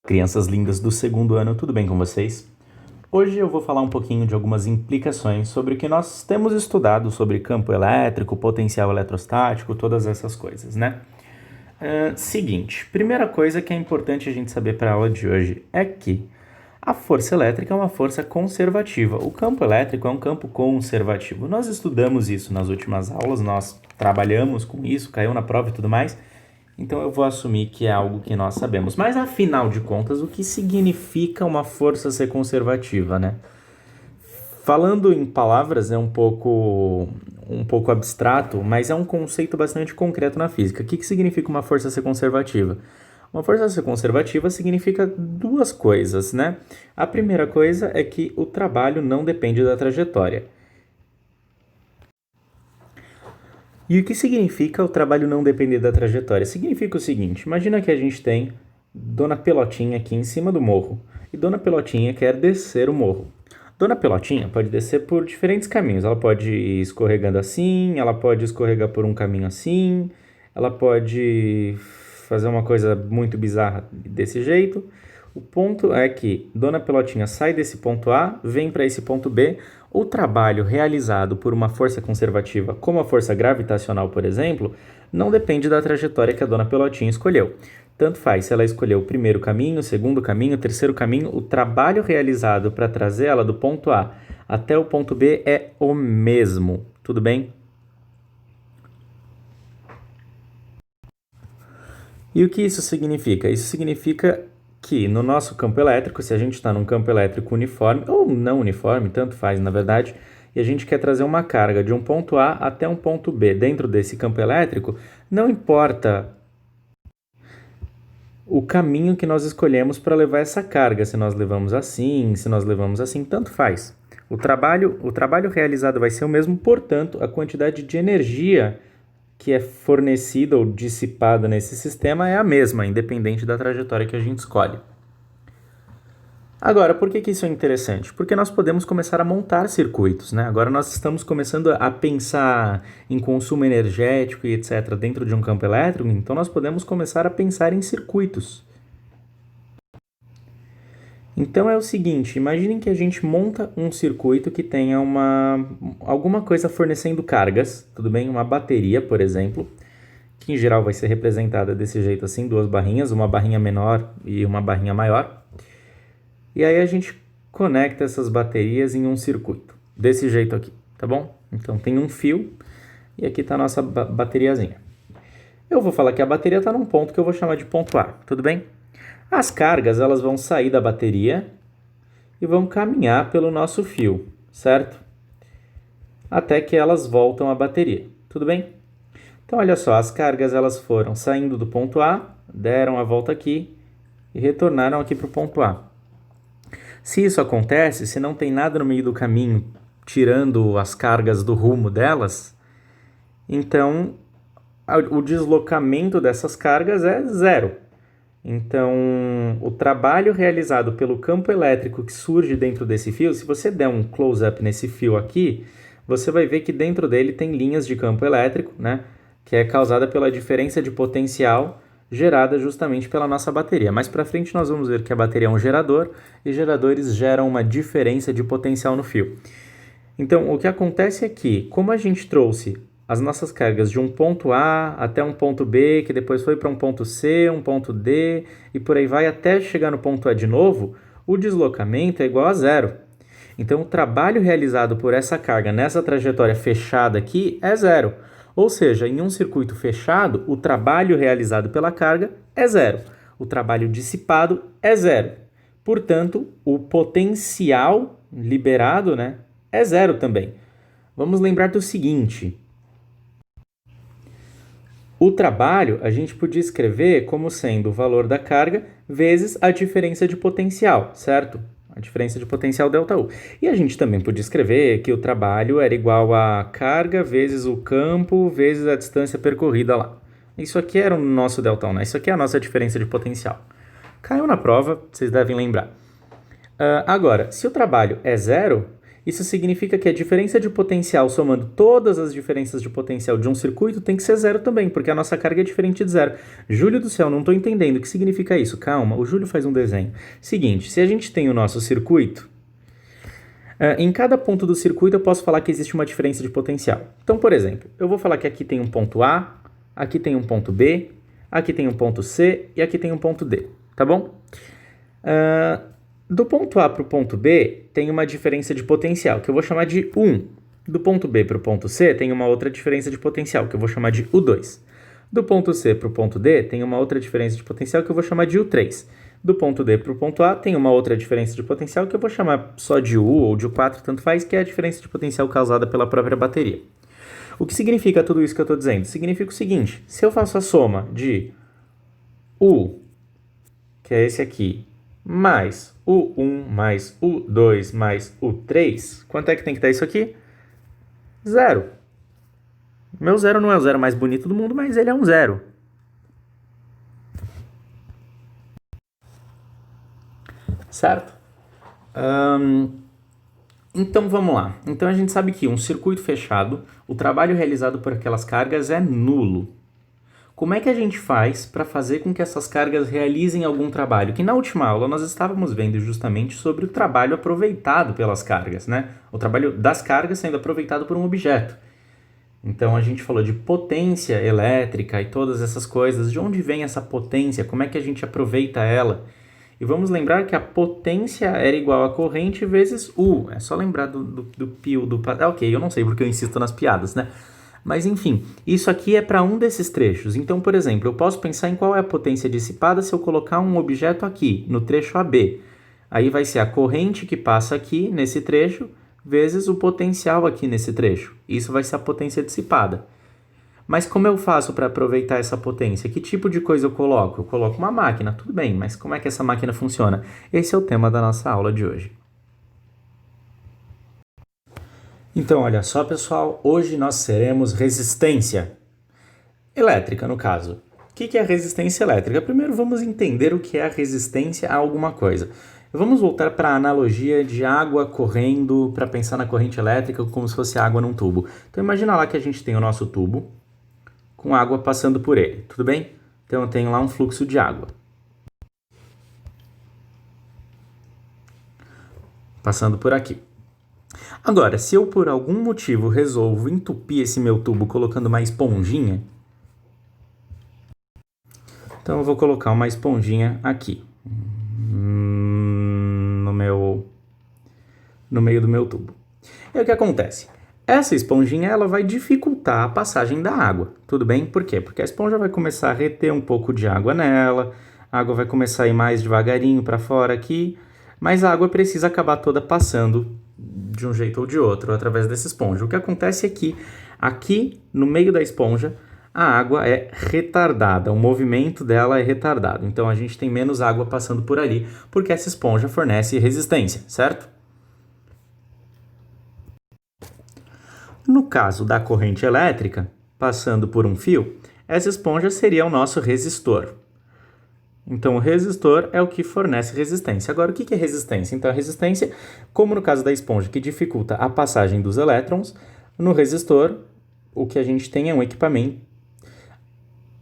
Crianças lindas do segundo ano, tudo bem com vocês? Hoje eu vou falar um pouquinho de algumas implicações sobre o que nós temos estudado sobre campo elétrico, potencial eletrostático, todas essas coisas, né? Seguinte, primeira coisa que é importante a gente saber para a aula de hoje é que a força elétrica é uma força conservativa. O campo elétrico é um campo conservativo. Nós estudamos isso nas últimas aulas, nós trabalhamos com isso, caiu na prova e tudo mais. Então eu vou assumir que é algo que nós sabemos. Mas afinal de contas, o que significa uma força ser conservativa, né? Falando em palavras é um pouco abstrato, mas é um conceito bastante concreto na física. O que significa uma força ser conservativa? Uma força ser conservativa significa duas coisas, né? A primeira coisa é que o trabalho não depende da trajetória. E o que significa o trabalho não depender da trajetória? Significa o seguinte, imagina que a gente tem Dona Pelotinha aqui em cima do morro, e Dona Pelotinha quer descer o morro. Dona Pelotinha pode descer por diferentes caminhos, ela pode ir escorregando assim, ela pode escorregar por um caminho assim, ela pode fazer uma coisa muito bizarra desse jeito. O ponto é que Dona Pelotinha sai desse ponto A, vem para esse ponto B. O trabalho realizado por uma força conservativa, como a força gravitacional, por exemplo, não depende da trajetória que a Dona Pelotinha escolheu. Tanto faz se ela escolheu o primeiro caminho, o segundo caminho, o terceiro caminho, o trabalho realizado para trazer ela do ponto A até o ponto B é o mesmo. Tudo bem? E o que isso significa? Isso significa que no nosso campo elétrico, se a gente está num campo elétrico uniforme, ou não uniforme, tanto faz na verdade, e a gente quer trazer uma carga de um ponto A até um ponto B dentro desse campo elétrico, não importa o caminho que nós escolhemos para levar essa carga, se nós levamos assim, se nós levamos assim, tanto faz. O trabalho realizado vai ser o mesmo, portanto, a quantidade de energia que é fornecida ou dissipada nesse sistema é a mesma, independente da trajetória que a gente escolhe. Agora, por que isso é interessante? Porque nós podemos começar a montar circuitos, né? Agora nós estamos começando a pensar em consumo energético e etc. dentro de um campo elétrico, então nós podemos começar a pensar em circuitos. Então é o seguinte, imaginem que a gente monta um circuito que tenha alguma coisa fornecendo cargas, tudo bem? Uma bateria, por exemplo, que em geral vai ser representada desse jeito assim, duas barrinhas, uma barrinha menor e uma barrinha maior. E aí a gente conecta essas baterias em um circuito, desse jeito aqui, tá bom? Então tem um fio e aqui está a nossa bateriazinha. Eu vou falar que a bateria está num ponto que eu vou chamar de ponto A, tudo bem? As cargas elas vão sair da bateria e vão caminhar pelo nosso fio, certo? Até que elas voltam à bateria, tudo bem? Então olha só, as cargas elas foram saindo do ponto A, deram a volta aqui e retornaram aqui para o ponto A. Se isso acontece, se não tem nada no meio do caminho tirando as cargas do rumo delas, então o deslocamento dessas cargas é zero. Então, o trabalho realizado pelo campo elétrico que surge dentro desse fio, se você der um close-up nesse fio aqui, você vai ver que dentro dele tem linhas de campo elétrico, né, que é causada pela diferença de potencial gerada justamente pela nossa bateria. Mais para frente nós vamos ver que a bateria é um gerador e geradores geram uma diferença de potencial no fio. Então, o que acontece é que, como a gente trouxe as nossas cargas de um ponto A até um ponto B, que depois foi para um ponto C, um ponto D, e por aí vai até chegar no ponto A de novo, o deslocamento é igual a zero. Então, o trabalho realizado por essa carga nessa trajetória fechada aqui é zero. Ou seja, em um circuito fechado, o trabalho realizado pela carga é zero. O trabalho dissipado é zero. Portanto, o potencial liberado, né, é zero também. Vamos lembrar do seguinte: o trabalho a gente podia escrever como sendo o valor da carga vezes a diferença de potencial, certo? A diferença de potencial ΔU. E a gente também podia escrever que o trabalho era igual a carga vezes o campo vezes a distância percorrida lá. Isso aqui era o nosso ΔU, né? Isso aqui é a nossa diferença de potencial. Caiu na prova, vocês devem lembrar. Agora, se o trabalho é zero, Isso significa que a diferença de potencial, somando todas as diferenças de potencial de um circuito, tem que ser zero também, porque a nossa carga é diferente de zero. Júlio do céu, não estou entendendo. O que significa isso? Calma, o Júlio faz um desenho. Seguinte, se a gente tem o nosso circuito, em cada ponto do circuito eu posso falar que existe uma diferença de potencial. Então, por exemplo, eu vou falar que aqui tem um ponto A, aqui tem um ponto B, aqui tem um ponto C e aqui tem um ponto D, tá bom? Do ponto A para o ponto B tem uma diferença de potencial, que eu vou chamar de U1. Do ponto B para o ponto C tem uma outra diferença de potencial, que eu vou chamar de U2. Do ponto C para o ponto D tem uma outra diferença de potencial, que eu vou chamar de U3. Do ponto D para o ponto A tem uma outra diferença de potencial, que eu vou chamar só de U ou de U4, tanto faz, que é a diferença de potencial causada pela própria bateria. O que significa tudo isso que eu estou dizendo? Significa o seguinte: se eu faço a soma de U, que é esse aqui, mais U1 mais U2 mais U3, quanto é que tem que dar isso aqui? Zero. Meu zero não é o zero mais bonito do mundo, mas ele é um zero. Certo? Então vamos lá. Então a gente sabe que um circuito fechado, o trabalho realizado por aquelas cargas é nulo. Como é que a gente faz para fazer com que essas cargas realizem algum trabalho? Que na última aula nós estávamos vendo justamente sobre o trabalho aproveitado pelas cargas, né? O trabalho das cargas sendo aproveitado por um objeto. Então a gente falou de potência elétrica e todas essas coisas. De onde vem essa potência? Como é que a gente aproveita ela? E vamos lembrar que a potência era igual a corrente vezes U. É só lembrar do pio do... ok, eu não sei porque eu insisto nas piadas, né? Mas enfim, isso aqui é para um desses trechos. Então, por exemplo, eu posso pensar em qual é a potência dissipada se eu colocar um objeto aqui, no trecho AB. Aí vai ser a corrente que passa aqui nesse trecho vezes o potencial aqui nesse trecho. Isso vai ser a potência dissipada. Mas como eu faço para aproveitar essa potência? Que tipo de coisa eu coloco? Eu coloco uma máquina, tudo bem, mas como é que essa máquina funciona? Esse é o tema da nossa aula de hoje. Então, olha só, pessoal, hoje nós seremos resistência elétrica, no caso. O que é resistência elétrica? Primeiro vamos entender o que é a resistência a alguma coisa. Vamos voltar para a analogia de água correndo, para pensar na corrente elétrica como se fosse água num tubo. Então imagina lá que a gente tem o nosso tubo com água passando por ele, tudo bem? Então eu tenho lá um fluxo de água passando por aqui. Agora, se eu por algum motivo resolvo entupir esse meu tubo colocando uma esponjinha, então eu vou colocar uma esponjinha aqui, no meio do meu tubo. E o que acontece? Essa esponjinha ela vai dificultar a passagem da água, tudo bem? Por quê? Porque a esponja vai começar a reter um pouco de água nela, a água vai começar a ir mais devagarinho para fora aqui, mas a água precisa acabar toda passando de um jeito ou de outro através dessa esponja. O que acontece é que aqui no meio da esponja a água é retardada, o movimento dela é retardado. Então a gente tem menos água passando por ali porque essa esponja fornece resistência, certo? No caso da corrente elétrica, passando por um fio, essa esponja seria o nosso resistor. Então, o resistor é o que fornece resistência. Agora, o que é resistência? Então, a resistência, como no caso da esponja, que dificulta a passagem dos elétrons, no resistor, o que a gente tem é um equipamento.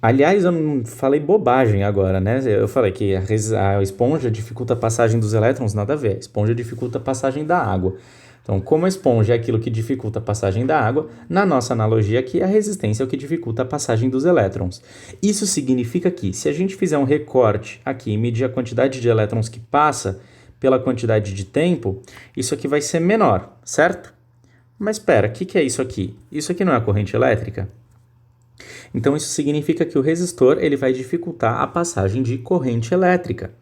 Aliás, eu não falei bobagem agora, né? Eu falei que a esponja dificulta a passagem dos elétrons, nada a ver. A esponja dificulta a passagem da água. Então, como a esponja é aquilo que dificulta a passagem da água, na nossa analogia aqui, a resistência é o que dificulta a passagem dos elétrons. Isso significa que, se a gente fizer um recorte aqui e medir a quantidade de elétrons que passa pela quantidade de tempo, isso aqui vai ser menor, certo? Mas espera, o que é isso aqui? Isso aqui não é a corrente elétrica? Então, isso significa que o resistor ele vai dificultar a passagem de corrente elétrica,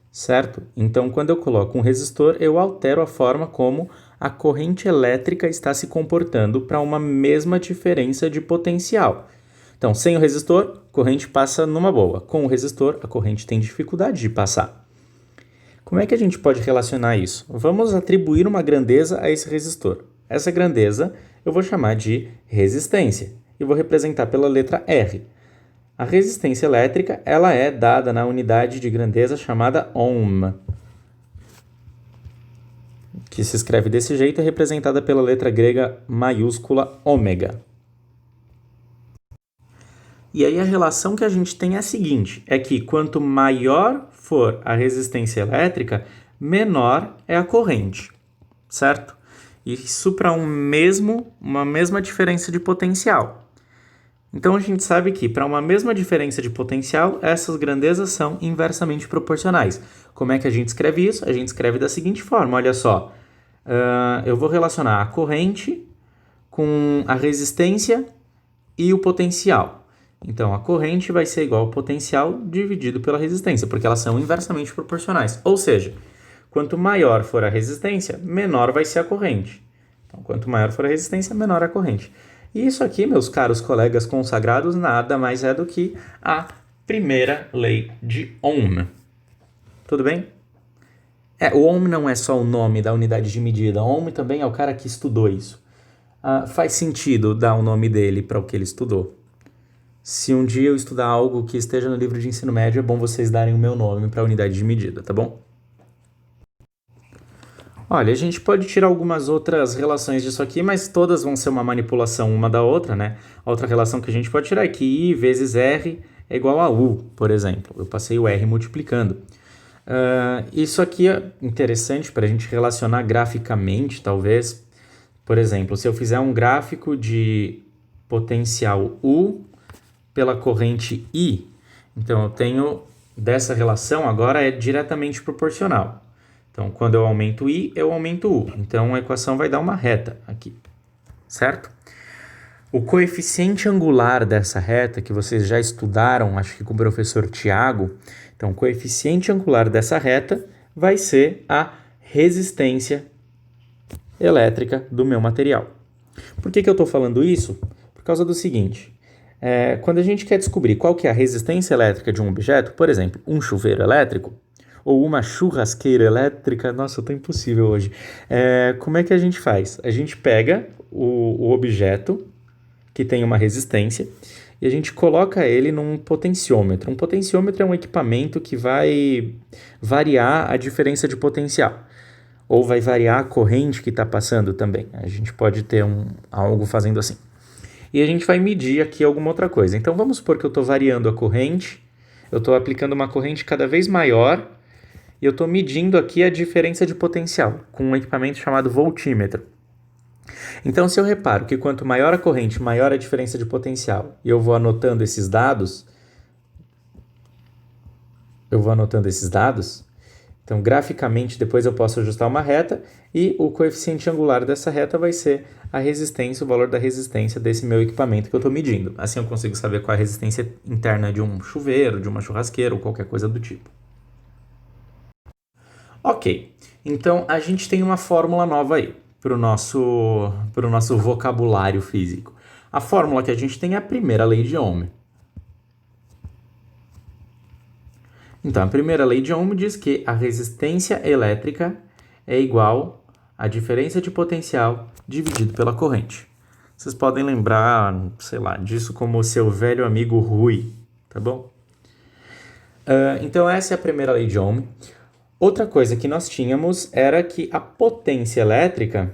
certo? Então, quando eu coloco um resistor, eu altero a forma como a corrente elétrica está se comportando para uma mesma diferença de potencial. Então, sem o resistor, a corrente passa numa boa. Com o resistor, a corrente tem dificuldade de passar. Como é que a gente pode relacionar isso? Vamos atribuir uma grandeza a esse resistor. Essa grandeza eu vou chamar de resistência e vou representar pela letra R. A resistência elétrica ela é dada na unidade de grandeza chamada ohm. que se escreve desse jeito, é representada pela letra grega maiúscula ômega. E aí a relação que a gente tem é a seguinte, é que quanto maior for a resistência elétrica, menor é a corrente, certo? Isso para uma mesma diferença de potencial. Então a gente sabe que para uma mesma diferença de potencial, essas grandezas são inversamente proporcionais. Como é que a gente escreve isso? A gente escreve da seguinte forma, olha só. Eu vou relacionar a corrente com a resistência e o potencial. Então, a corrente vai ser igual ao potencial dividido pela resistência, porque elas são inversamente proporcionais. Ou seja, quanto maior for a resistência, menor vai ser a corrente. Então, quanto maior for a resistência, menor a corrente. E isso aqui, meus caros colegas consagrados, nada mais é do que a primeira lei de Ohm. Tudo bem? O Ohm não é só o nome da unidade de medida. Ohm também é o cara que estudou isso. Faz sentido dar o nome dele para o que ele estudou. Se um dia eu estudar algo que esteja no livro de ensino médio, é bom vocês darem o meu nome para a unidade de medida, tá bom? Olha, a gente pode tirar algumas outras relações disso aqui, mas todas vão ser uma manipulação uma da outra, né? A outra relação que a gente pode tirar é que I vezes R é igual a U, por exemplo. Eu passei o R multiplicando. Isso aqui é interessante para a gente relacionar graficamente, talvez. Por exemplo, se eu fizer um gráfico de potencial U pela corrente I, então eu tenho dessa relação agora é diretamente proporcional. Então, quando eu aumento I, eu aumento U. Então, a equação vai dar uma reta aqui, certo? O coeficiente angular dessa reta, que vocês já estudaram, acho que com o professor Tiago, então, o coeficiente angular dessa reta vai ser a resistência elétrica do meu material. Por que eu estou falando isso? Por causa do seguinte, quando a gente quer descobrir qual que é a resistência elétrica de um objeto, por exemplo, um chuveiro elétrico, ou uma churrasqueira elétrica, nossa, eu tô impossível hoje. Como é que a gente faz? A gente pega o objeto que tem uma resistência e a gente coloca ele num potenciômetro. Um potenciômetro é um equipamento que vai variar a diferença de potencial. Ou vai variar a corrente que está passando também. A gente pode ter algo fazendo assim. E a gente vai medir aqui alguma outra coisa. Então, vamos supor que eu estou variando a corrente, eu estou aplicando uma corrente cada vez maior e eu estou medindo aqui a diferença de potencial com um equipamento chamado voltímetro. Então, se eu reparo que quanto maior a corrente, maior a diferença de potencial, e eu vou anotando esses dados, então, graficamente, depois eu posso ajustar uma reta e o coeficiente angular dessa reta vai ser a resistência, o valor da resistência desse meu equipamento que eu estou medindo. Assim eu consigo saber qual é a resistência interna de um chuveiro, de uma churrasqueira ou qualquer coisa do tipo. Ok, então a gente tem uma fórmula nova aí para o nosso vocabulário físico. A fórmula que a gente tem é a primeira lei de Ohm. Então, a primeira lei de Ohm diz que a resistência elétrica é igual à diferença de potencial dividido pela corrente. Vocês podem lembrar, sei lá, disso como o seu velho amigo Rui, tá bom? Então, essa é a primeira lei de Ohm. Outra coisa que nós tínhamos era que a potência elétrica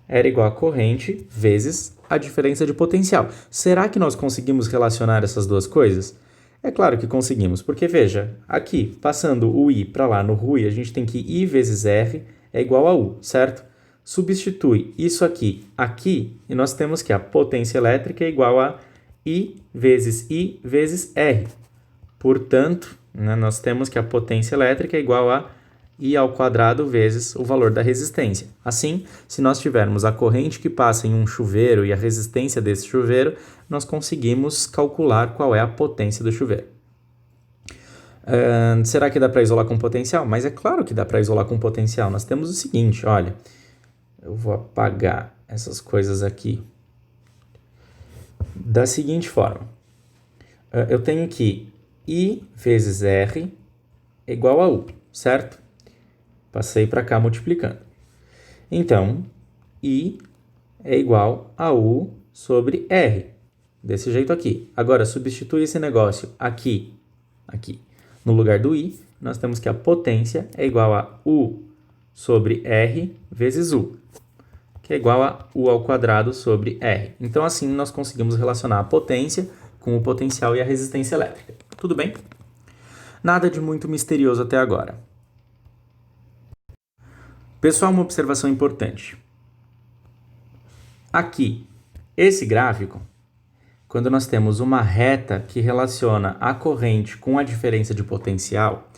era igual a corrente vezes a diferença de potencial. Será que nós conseguimos relacionar essas duas coisas? É claro que conseguimos, porque veja, aqui, passando o I para lá no Rui, a gente tem que I vezes R é igual a U, certo? Substitui isso aqui, e nós temos que a potência elétrica é igual a I vezes R. Portanto, nós temos que a potência elétrica é igual a I ao quadrado vezes o valor da resistência. Assim, se nós tivermos a corrente que passa em um chuveiro e a resistência desse chuveiro, nós conseguimos calcular qual é a potência do chuveiro. Será que dá para isolar com potencial? Mas é claro que dá para isolar com potencial. Nós temos o seguinte, olha, eu vou apagar essas coisas aqui da seguinte forma. Eu tenho que I vezes R é igual a U, certo? Passei para cá multiplicando. Então, I é igual a U sobre R. Desse jeito aqui. Agora, substitui esse negócio aqui. No lugar do I, nós temos que a potência é igual a U sobre R vezes U, que é igual a U ao quadrado sobre R. Então, assim, nós conseguimos relacionar a potência com o potencial e a resistência elétrica. Tudo bem? Nada de muito misterioso até agora. Pessoal, uma observação importante. Aqui, esse gráfico, quando nós temos uma reta que relaciona a corrente com a diferença de potencial,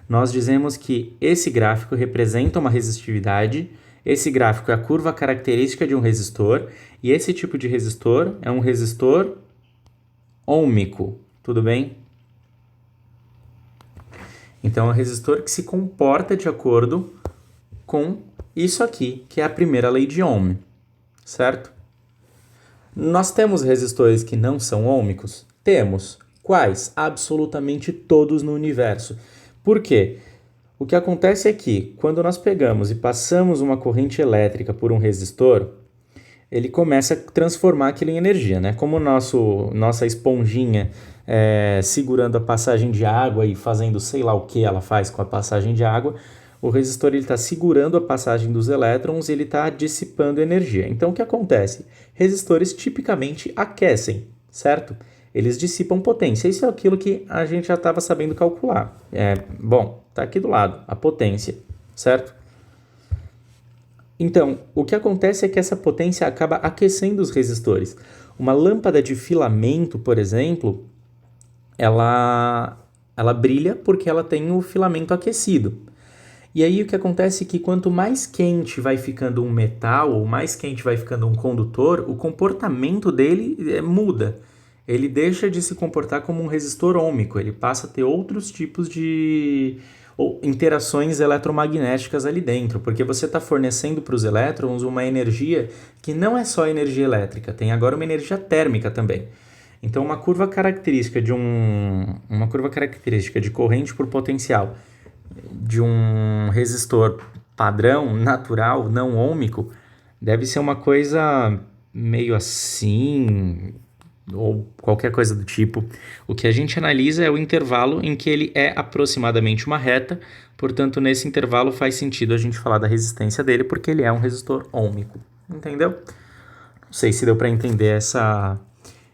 nós dizemos que esse gráfico representa uma resistividade, esse gráfico é a curva característica de um resistor, e esse tipo de resistor é um resistor ôhmico, tudo bem? Então, é um resistor que se comporta de acordo com isso aqui, que é a primeira lei de Ohm, certo? Nós temos resistores que não são ôhmicos? Temos. Quais? Absolutamente todos no universo. Por quê? O que acontece é que, quando nós pegamos e passamos uma corrente elétrica por um resistor, ele começa a transformar aquilo em energia, né? Como nossa esponjinha segurando a passagem de água e fazendo sei lá o que ela faz com a passagem de água, o resistor está segurando a passagem dos elétrons e ele está dissipando energia. Então, o que acontece? Resistores tipicamente aquecem, certo? Eles dissipam potência. Isso é aquilo que a gente já estava sabendo calcular. Bom, está aqui do lado, a potência, certo? Então, o que acontece é que essa potência acaba aquecendo os resistores. Uma lâmpada de filamento, por exemplo, ela brilha porque ela tem o filamento aquecido. E aí o que acontece é que quanto mais quente vai ficando um metal, ou mais quente vai ficando um condutor, o comportamento dele muda. Ele deixa de se comportar como um resistor ôhmico, ele passa a ter outros tipos de interações eletromagnéticas ali dentro, porque você está fornecendo para os elétrons uma energia que não é só energia elétrica, tem agora uma energia térmica também. Então uma curva característica de corrente por potencial de um resistor padrão, natural, não ôhmico, deve ser uma coisa meio assim, ou qualquer coisa do tipo. O que a gente analisa é o intervalo em que ele é aproximadamente uma reta, portanto, nesse intervalo faz sentido a gente falar da resistência dele, porque ele é um resistor ôhmico, entendeu? Não sei se deu para entender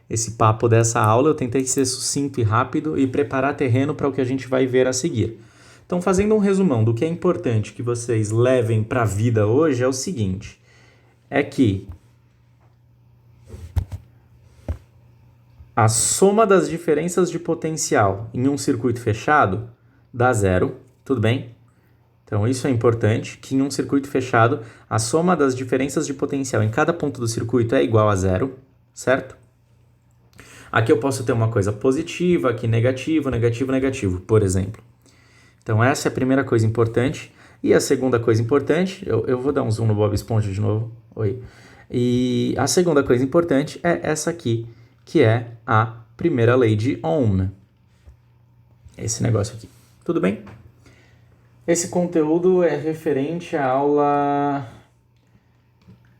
esse papo dessa aula. Eu tentei ser sucinto e rápido e preparar terreno para o que a gente vai ver a seguir. Então, fazendo um resumão do que é importante que vocês levem para a vida hoje, é o seguinte, é que a soma das diferenças de potencial em um circuito fechado dá zero, tudo bem? Então, isso é importante, que em um circuito fechado, a soma das diferenças de potencial em cada ponto do circuito é igual a zero, certo? Aqui eu posso ter uma coisa positiva, aqui negativo, negativo, negativo, por exemplo. Então, essa é a primeira coisa importante. E a segunda coisa importante, eu vou dar um zoom no Bob Esponja de novo. Oi. E a segunda coisa importante é essa aqui, que é a primeira lei de Ohm. Esse negócio aqui. Tudo bem? Esse conteúdo é referente à aula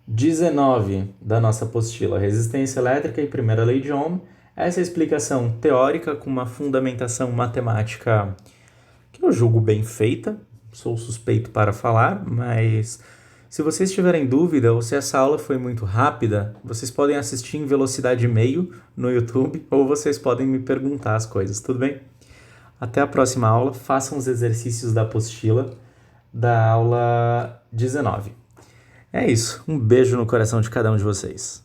19 da nossa apostila, Resistência Elétrica e Primeira Lei de Ohm. Essa é a explicação teórica com uma fundamentação matemática que eu julgo bem feita, sou suspeito para falar, mas se vocês tiverem dúvida ou se essa aula foi muito rápida, vocês podem assistir em velocidade meio no YouTube ou vocês podem me perguntar as coisas, tudo bem? Até a próxima aula, façam os exercícios da apostila da aula 19. É isso, um beijo no coração de cada um de vocês.